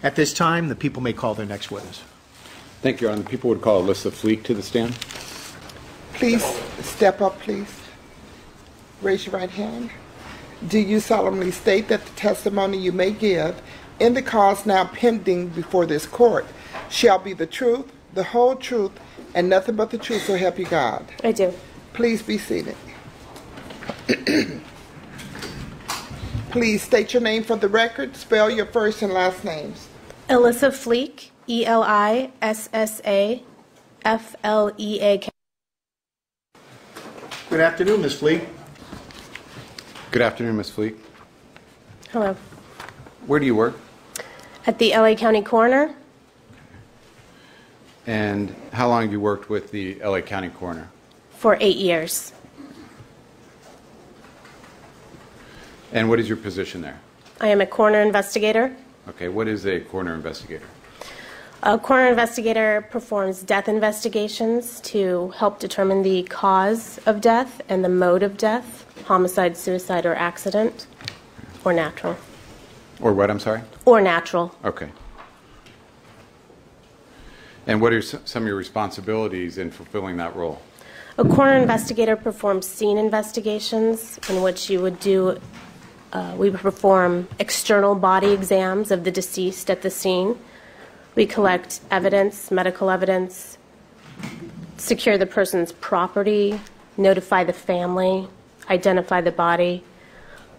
At this time, the people may call their next witness. Thank you, Your Honor. The people would call Elissa Fleak to the stand. Please step up, please. Raise your right hand. Do you solemnly state that the testimony you may give in the cause now pending before this court shall be the truth, the whole truth, and nothing but the truth, so help you God? I do. Please be seated. Please state your name for the record. Spell your first and last names. Elissa Fleak, ELISSAFLEAK. Good afternoon, Ms. Fleak. Good afternoon, Ms. Fleak. Hello. Where do you work? At the LA County Coroner. And how long have you worked with the LA County Coroner? For 8 years. And what is your position there? I am a coroner investigator. Okay, what is a coroner investigator? A coroner investigator performs death investigations to help determine the cause of death and the mode of death, homicide, suicide, or accident, or natural. Or what, I'm sorry? Or natural. Okay. And what are some of your responsibilities in fulfilling that role? A coroner investigator performs scene investigations in which you would do, we would perform external body exams of the deceased at the scene. We collect evidence, medical evidence, secure the person's property, notify the family, identify the body,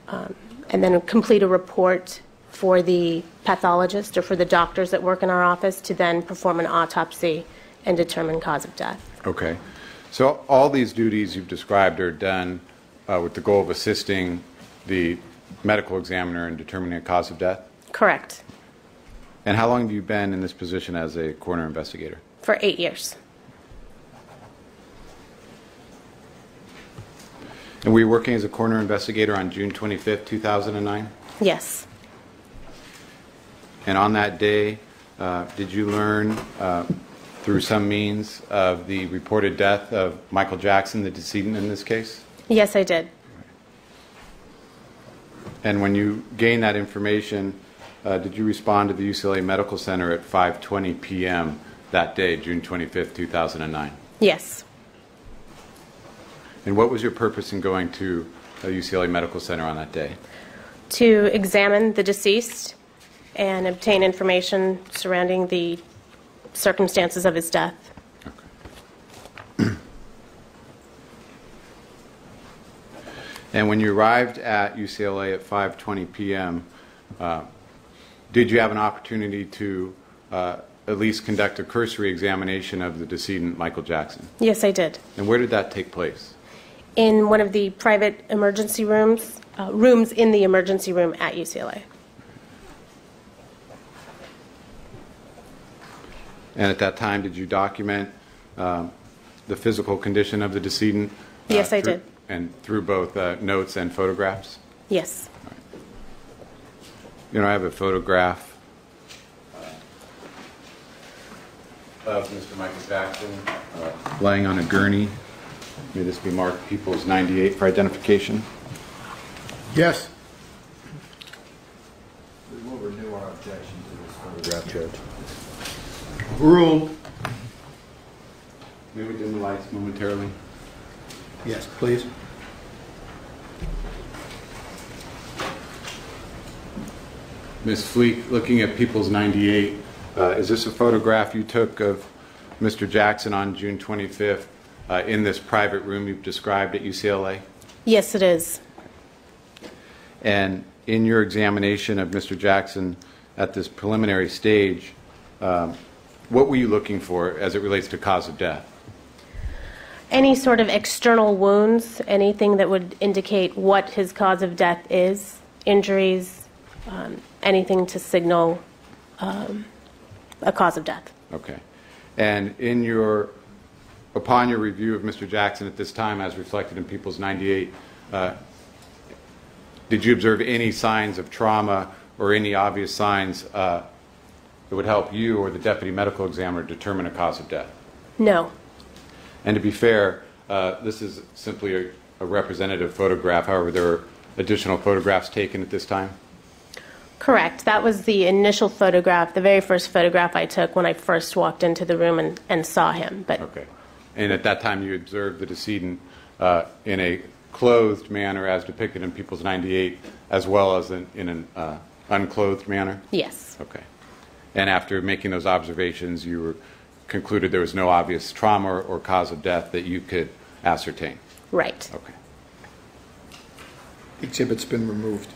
and then complete a report for the pathologist or for the doctors that work in our office to then perform an autopsy and determine cause of death. Okay. So all these duties you've described are done with the goal of assisting the medical examiner in determining a cause of death? Correct. And how long have you been in this position as a coroner investigator? For 8 years. And were you working as a coroner investigator on June 25th, 2009? Yes. And on that day, did you learn through some means of the reported death of Michael Jackson, the decedent in this case? Yes, I did. And when you gained that information, did you respond to the UCLA Medical Center at 5:20 p.m. that day, June 25th, 2009? Yes. And what was your purpose in going to the UCLA Medical Center on that day? To examine the deceased and obtain information surrounding the circumstances of his death. Okay. And when you arrived at UCLA at 5:20 p.m., did you have an opportunity to at least conduct a cursory examination of the decedent, Michael Jackson? Yes, I did. And where did that take place? In one of the private emergency rooms, rooms in the emergency room at UCLA. And at that time, did you document the physical condition of the decedent? Yes, I did. And through both notes and photographs? Yes. Right. You know, I have a photograph of Mr. Michael Jackson laying on a gurney. May this be marked Peoples 98 for identification. Yes. We will renew our objection to this photograph, Judge. Ruled. May we dim the lights momentarily? Yes, please. Ms. Fleak, looking at Peoples 98, is this a photograph you took of Mr. Jackson on June 25th in this private room you've described at UCLA? Yes, it is. And in your examination of Mr. Jackson at this preliminary stage, what were you looking for as it relates to cause of death? Any sort of external wounds, anything that would indicate what his cause of death is, injuries, anything to signal a cause of death. Okay. And upon your review of Mr. Jackson at this time, as reflected in Peoples 98, did you observe any signs of trauma or any obvious signs that would help you or the deputy medical examiner determine a cause of death? No. And to be fair, this is simply a representative photograph. However, there are additional photographs taken at this time? Correct. That was the initial photograph, the very first photograph I took when I first walked into the room and saw him. But Okay. And at that time, you observed the decedent in a clothed manner as depicted in People's 98, as well as in an unclothed manner? yes, Okay. And after making those observations, you concluded there was no obvious trauma or cause of death that you could ascertain? right. Okay. Exhibit's been removed.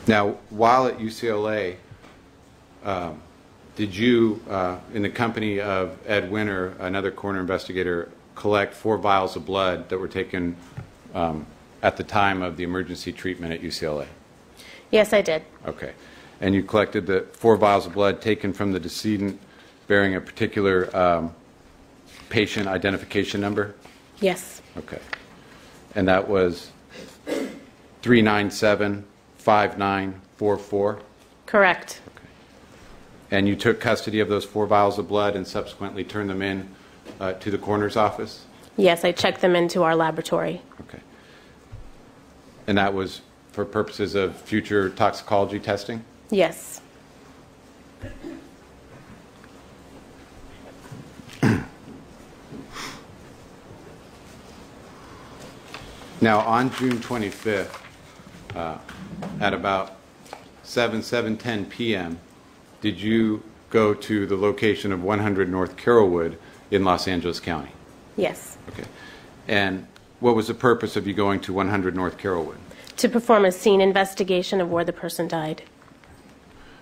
Now, while at UCLA, did you, in the company of Ed Winter, another coroner investigator, collect 4 vials of blood that were taken at the time of the emergency treatment at UCLA? Yes, I did. Okay. And you collected the 4 vials of blood taken from the decedent bearing a particular patient identification number? Yes, Okay. And that was 3975944? correct. Okay. And you took custody of those 4 vials of blood and subsequently turned them in to the coroner's office? Yes, I checked them into our laboratory. Okay. And that was for purposes of future toxicology testing? Yes, Now, on June 25th, at about 7:10 p.m., did you go to the location of 100 North Carrollwood in Los Angeles County? yes. Okay. And what was the purpose of you going to 100 North Carrollwood? To perform a scene investigation of where the person died.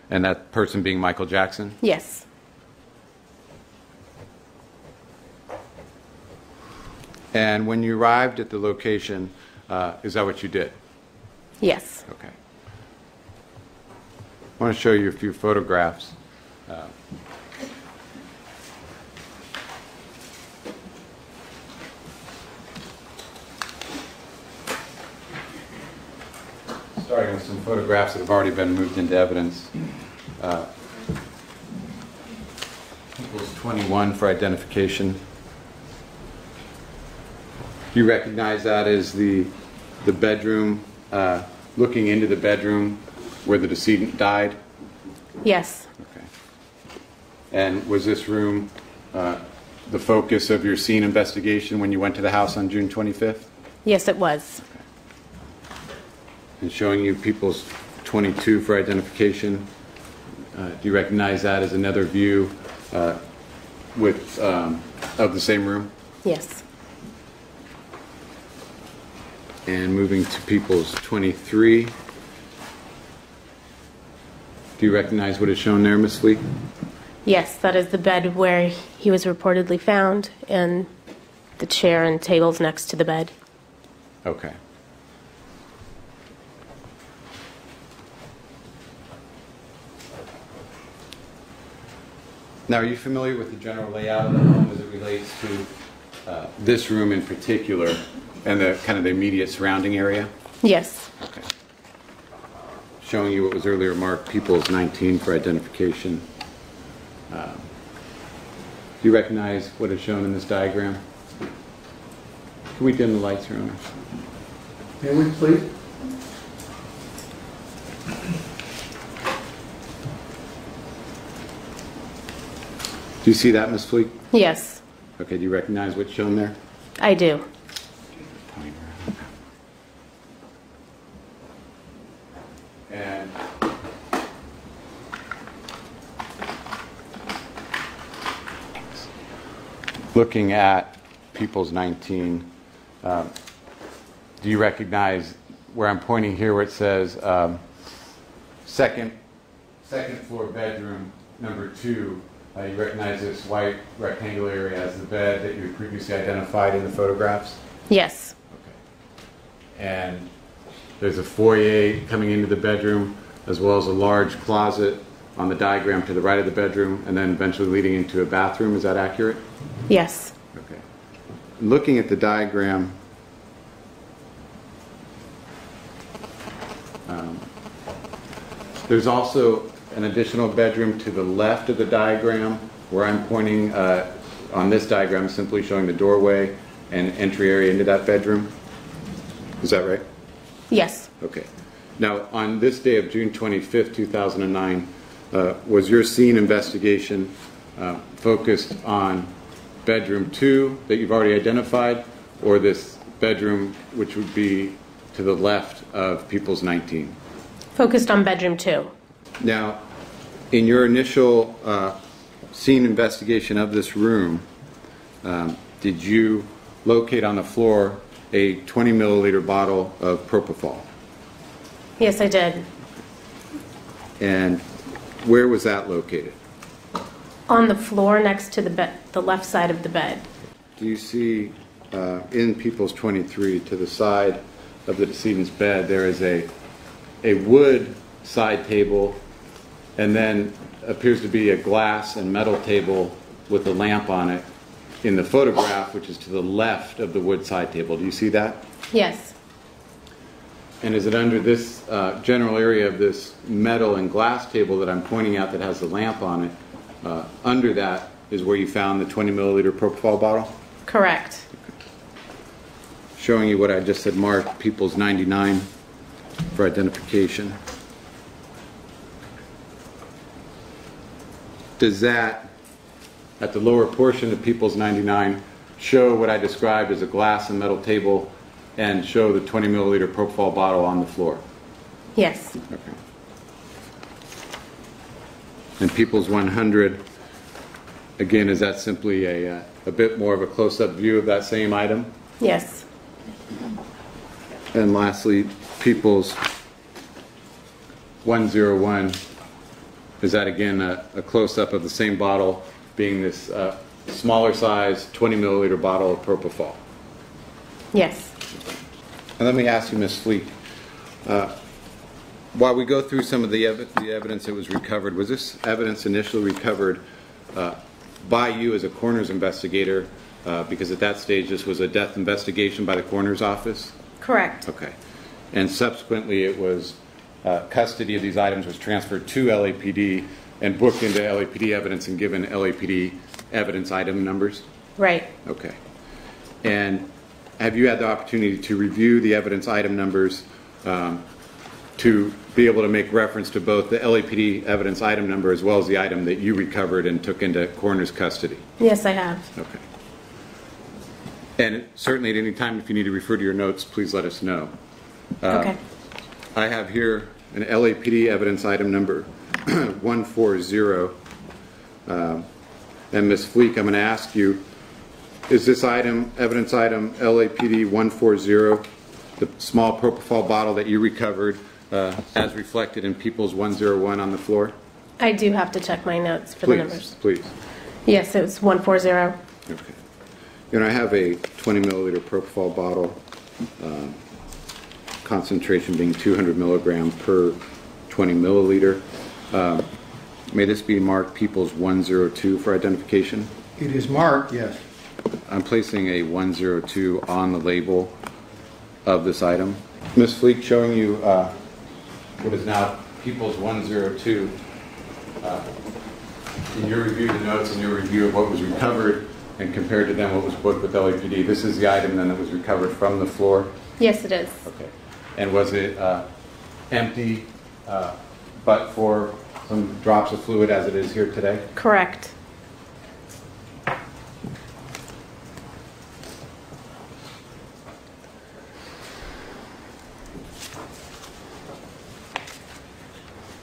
And that person being Michael Jackson? Yes, And when you arrived at the location, is that what you did? yes. Okay. I want to show you a few photographs. Starting with some photographs that have already been moved into evidence. Equals 21 for identification. Do you recognize that as the bedroom, looking into the bedroom where the decedent died? Yes, Okay. And was this room the focus of your scene investigation when you went to the house on June 25th? yes, it was. And showing you People's 22 for identification. Do you recognize that as another view of the same room? Yes, And moving to People's 23. Do you recognize what is shown there, Ms. Fleak? yes, that is the bed where he was reportedly found, and the chair and tables next to the bed. Okay. Now, are you familiar with the general layout of the home as it relates to this room in particular and the kind of the immediate surrounding area? Yes, Okay. Showing you what was earlier marked People's 19 for identification. Do you recognize what is shown in this diagram? Can we dim the lights, Your Honor? May we, please? Do you see that, Ms. Fleak? yes, Okay, do you recognize what's shown there? I do. And looking at People's 19, do you recognize where I'm pointing here where it says second floor bedroom number 2? You recognize this white rectangular area as the bed that you had previously identified in the photographs? Yes, Okay. And there's a foyer coming into the bedroom, as well as a large closet on the diagram to the right of the bedroom, and then eventually leading into a bathroom. Is that accurate? yes, Okay. Looking at the diagram, there's also an additional bedroom to the left of the diagram where I'm pointing on this diagram, simply showing the doorway and entry area into that bedroom. Is that right? Yes. Okay. Now, on this day of June 25th, 2009, was your scene investigation focused on bedroom 2 that you've already identified, or this bedroom which would be to the left of People's 19? Focused on bedroom 2. Now, in your initial scene investigation of this room, did you locate on the floor a 20 milliliter bottle of propofol? Yes, I did. And where was that located? On the floor next to the bed, the left side of the bed. Do you see in People's 23 to the side of the decedent's bed there is a wood side table and then appears to be a glass and metal table with a lamp on it in the photograph, which is to the left of the wood side table. Do you see that? Yes. And is it under this general area of this metal and glass table that I'm pointing out that has the lamp on it, under that is where you found the 20 milliliter propofol bottle? Correct. Showing you what I just said, marked People's 99 for identification. Does that, at the lower portion of People's 99, show what I described as a glass and metal table and show the 20 milliliter propofol bottle on the floor? Yes. Okay. And People's 100, again, is that simply a bit more of a close-up view of that same item? Yes. And lastly, People's 101, is that again a close-up of the same bottle, being this smaller size 20 milliliter bottle of propofol? Yes. And let me ask you, Ms. Fleak, while we go through some of the evidence that was recovered, was this evidence initially recovered by you as a coroner's investigator, because at that stage this was a death investigation by the coroner's office? Correct. Okay. And subsequently it was custody of these items was transferred to LAPD and booked into LAPD evidence and given LAPD evidence item numbers? Right. Okay. And have you had the opportunity to review the evidence item numbers to be able to make reference to both the LAPD evidence item number as well as the item that you recovered and took into coroner's custody? Yes, I have. Okay. And certainly at any time, if you need to refer to your notes, please let us know. Okay. I have here an LAPD evidence item number 140. And Ms. Fleak, I'm going to ask you, is this item, evidence item LAPD 140, the small propofol bottle that you recovered as reflected in People's 101 on the floor? I do have to check my notes for the numbers. Please. Yes, it was 140. Okay. You know, I have a 20 milliliter propofol bottle, concentration being 200 milligrams per 20 milliliter. May this be marked People's 102 for identification? It is marked, yes. I'm placing a 102 on the label of this item. Ms. Fleak, showing you what is now People's 102. In your review of the notes and your review of what was recovered and compared to then what was booked with LAPD, this is the item then that was recovered from the floor? Yes, it is. Okay. And was it empty but for some drops of fluid as it is here today? Correct.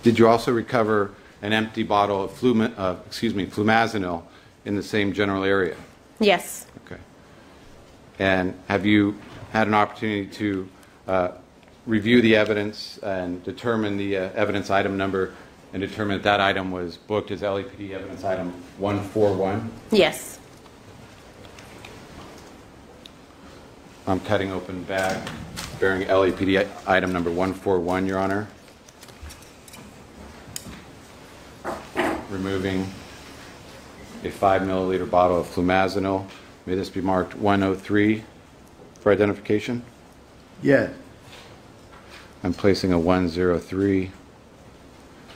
Did you also recover an empty bottle of flumazenil in the same general area? Yes. Okay. And have you had an opportunity to review the evidence and determine the evidence item number and determine that that item was booked as LAPD evidence item 141? Yes. I'm cutting open bag bearing LAPD item number 141, Your Honor. Removing a 5 milliliter bottle of flumazenil. May this be marked 103 for identification? Yes. I'm placing a 103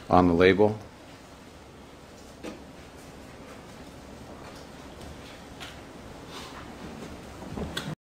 on the label.